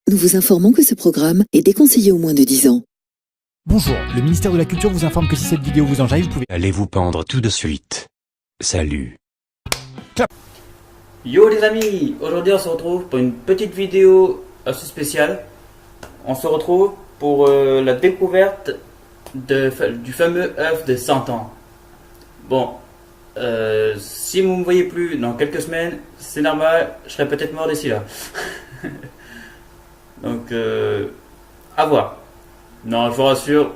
Nous vous informons que ce programme est déconseillé aux moins de 10 ans. Bonjour, le ministère de la Culture vous informe que si cette vidéo vous enjaille, vous pouvez... Allez vous pendre tout de suite. Salut. Yo les amis, aujourd'hui on se retrouve pour une petite vidéo assez spéciale. On se retrouve pour la découverte du fameux œuf de 100 ans. Bon, si vous ne me voyez plus dans quelques semaines, c'est normal, je serai peut-être mort d'ici là. Donc, à voir. Non, je vous rassure,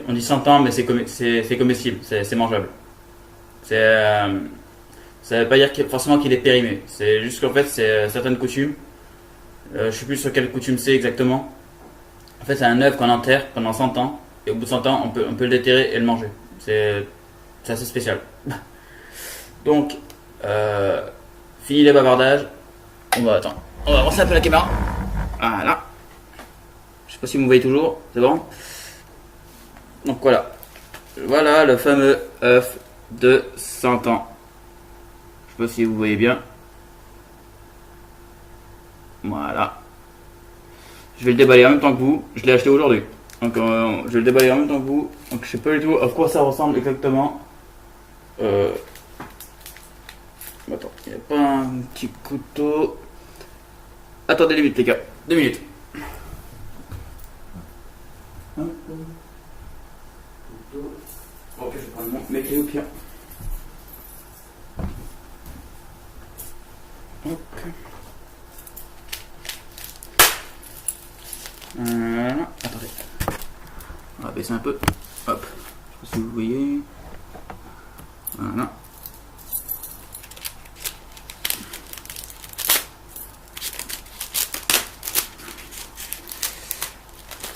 on dit 100 ans, mais c'est comestible, c'est mangeable. Ça veut pas dire forcément qu'il est périmé. C'est juste qu'en fait, c'est certaines coutumes. Je sais plus sur quelle coutume c'est exactement. En fait, c'est un œuf qu'on enterre pendant 100 ans. Et au bout de 100 ans, on peut le déterrer et le manger. C'est assez spécial. Donc, fini les bavardages. On va avancer un peu la caméra. Voilà. Je sais pas si vous me voyez toujours. C'est bon. Donc voilà. Voilà le fameux œuf de 100 ans. Je sais pas si vous voyez bien. Voilà. Je vais le déballer en même temps que vous. Je l'ai acheté aujourd'hui. Donc je vais le déballer en même temps que vous. Donc je sais pas du tout à quoi ça ressemble exactement. Attends, il n'y a pas un petit couteau. Attendez 2 minutes les gars. 2 minutes. Ok, je vais prendre mes clés au pire. Ok. Voilà. Attendez. On va baisser un peu. Hop. Je sais pas si vous voyez. Voilà.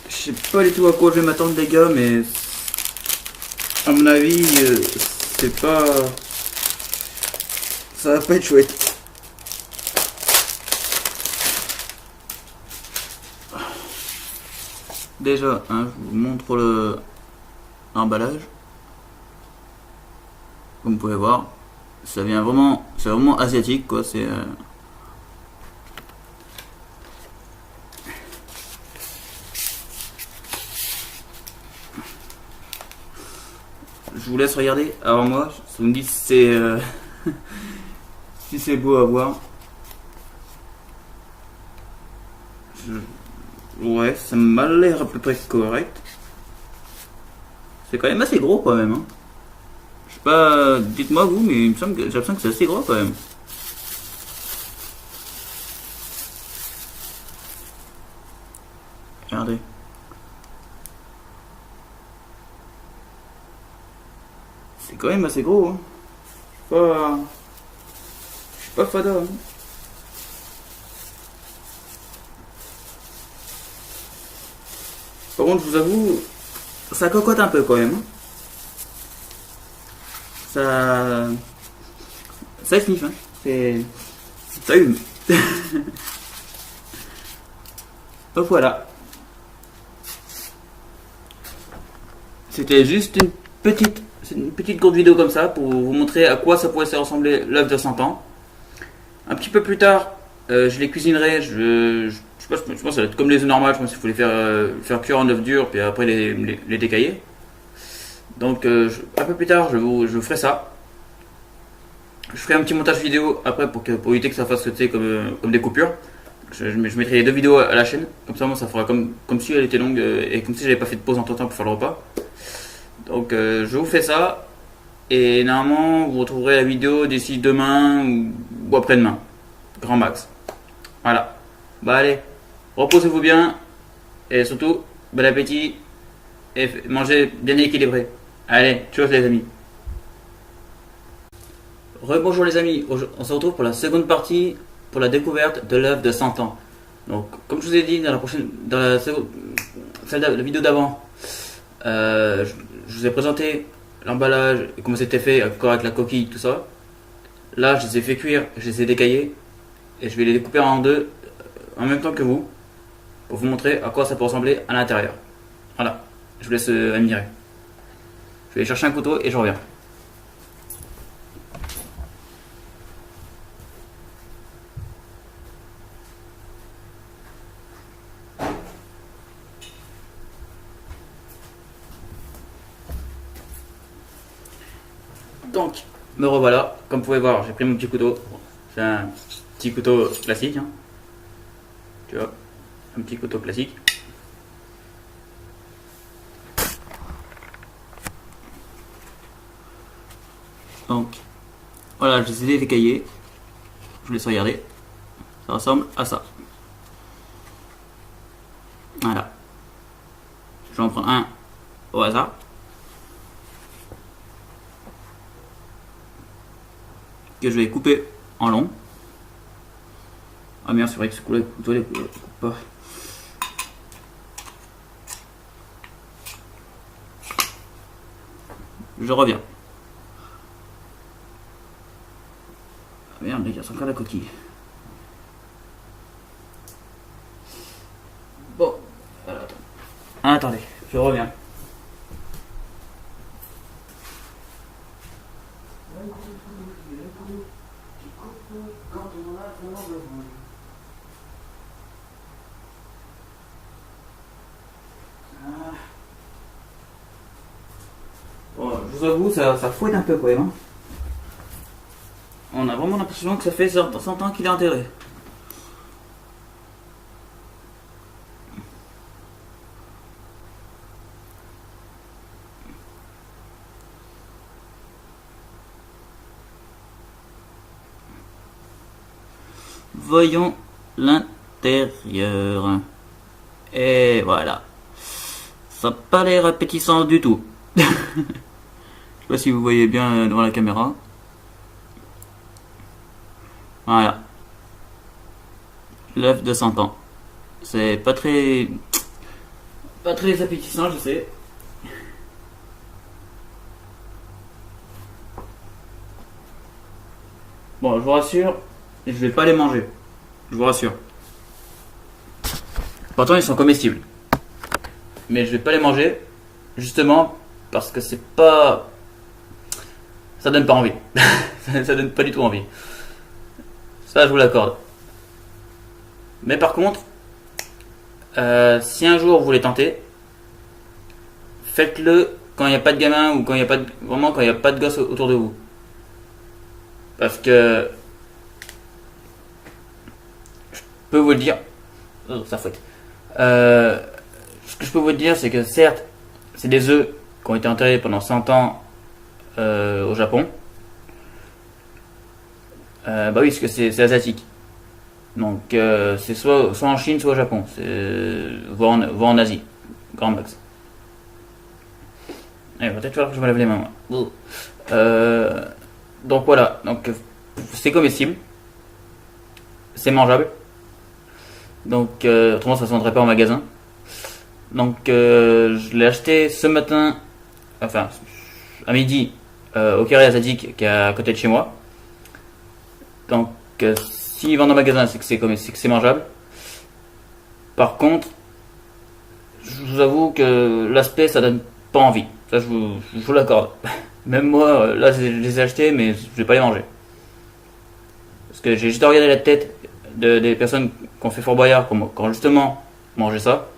Je sais pas du tout à quoi je vais m'attendre les gars, mais à mon avis, c'est pas... Ça va pas être chouette. Déjà, hein, je vous montre l'emballage. Comme vous pouvez voir, ça vient vraiment, c'est vraiment asiatique quoi. C'est je vous laisse regarder. Alors moi, vous me dites si c'est si c'est beau à voir. Ouais, ça m'a l'air à peu près correct. C'est quand même assez gros quand même. Hein. Je sais pas, dites-moi vous, mais il me semble que j'ai l'impression que c'est assez gros quand même. Regardez. C'est quand même assez gros. Hein. Je suis pas fada. Hein. Par contre, je vous avoue, ça cocotte un peu quand même. Ça sniffe, hein. Ça hume. Donc voilà. C'était juste une petite courte vidéo comme ça pour vous montrer à quoi ça pourrait se ressembler l'œuf de 100 ans. Un petit peu plus tard, je les cuisinerai. Je pense que ça va être comme les œufs normales. Je pense qu'il faut les faire cuire en œuf dur puis après les décailler. Donc un peu plus tard, je vous ferai ça. Je ferai un petit montage vidéo après pour éviter que ça fasse comme des coupures. Je mettrai les 2 vidéos à la chaîne. Comme ça, moi, ça fera comme si elle était longue et comme si j'avais pas fait de pause entre temps pour faire le repas. Donc je vous fais ça. Et normalement, vous retrouverez la vidéo d'ici demain ou après-demain. Grand max. Voilà. Bah allez, reposez-vous bien. Et surtout, bon appétit. Et mangez bien équilibré. Allez, ciao les amis. Rebonjour les amis. On se retrouve pour la seconde partie pour la découverte de l'œuf de 100 ans. Donc, comme je vous ai dit dans la vidéo d'avant, je vous ai présenté l'emballage et comment c'était fait, encore avec la coquille, tout ça. Là, je les ai fait cuire, je les ai décaillés et je vais les découper en 2 en même temps que vous pour vous montrer à quoi ça peut ressembler à l'intérieur. Voilà, je vous laisse admirer. Je vais aller chercher un couteau et je reviens. Donc, me revoilà. Comme vous pouvez voir, j'ai pris mon petit couteau. C'est un petit couteau classique. Hein. Tu vois, un petit couteau classique. Donc, voilà, je les ai décaillés. Je vous laisse regarder. Ça ressemble à ça. Voilà. Je vais en prendre un au hasard. Que je vais couper en long. Ah merde, c'est vrai que ce couteau ne coupe pas. Je reviens. Ah merde, il y a encore la coquille. Bon, alors, attendez, je reviens. Bon, je vous avoue, ça fouette un peu quand même. Hein. On a vraiment l'impression que ça fait 100 ans qu'il est enterré. Voyons l'intérieur. Et voilà. Ça n'a pas l'air appétissant du tout. Je sais pas si vous voyez bien devant la caméra. Voilà. L'œuf de 100 ans. C'est pas très appétissant, je sais. Bon, je vous rassure, je vais pas les manger. Je vous rassure. Pourtant, ils sont comestibles. Mais je vais pas les manger, justement, parce que c'est pas... Ça donne pas envie. Ça donne pas du tout envie. Ça, je vous l'accorde. Mais par contre, si un jour vous voulez tenter, faites-le quand il n'y a pas de gamin ou quand il n'y a pas de... Vraiment quand il n'y a pas de gosse autour de vous. Parce que... Je peux vous le dire... Oh, ça fouette. Ce que je peux vous dire, c'est que certes, c'est des œufs qui ont été enterrés pendant 100 ans au Japon. Bah oui, parce que c'est asiatique. Donc c'est soit en Chine, soit au Japon. Voire en Asie. Grand max. Il va peut-être falloir que je me lave les mains. Moi. Donc voilà. Donc c'est comestible. C'est mangeable. Donc autrement ça ne se vendrait pas en magasin. Donc je l'ai acheté ce matin, enfin à midi, au carré asiatique qui est à côté de chez moi. Donc s'ils vendent en magasin, c'est que c'est mangeable. Par contre, je vous avoue que l'aspect ça donne pas envie. Ça je vous l'accorde. Même moi, là je les ai achetés mais je vais pas les manger. Parce que j'ai juste regardé la tête des personnes qui ont fait Fort Boyard quand justement mangeaient ça.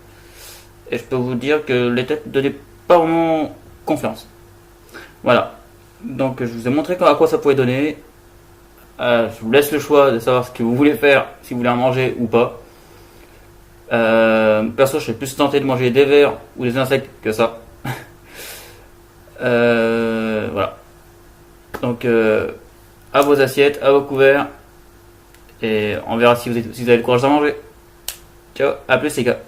Et je peux vous dire que les têtes ne donnaient pas vraiment confiance. Voilà. Donc je vous ai montré à quoi ça pouvait donner. Je vous laisse le choix de savoir ce que vous voulez faire, si vous voulez en manger ou pas. Perso, je suis plus tenté de manger des vers ou des insectes que ça. Voilà. Donc à vos assiettes, à vos couverts. Et on verra si vous avez le courage d'en manger. Ciao, à plus les gars.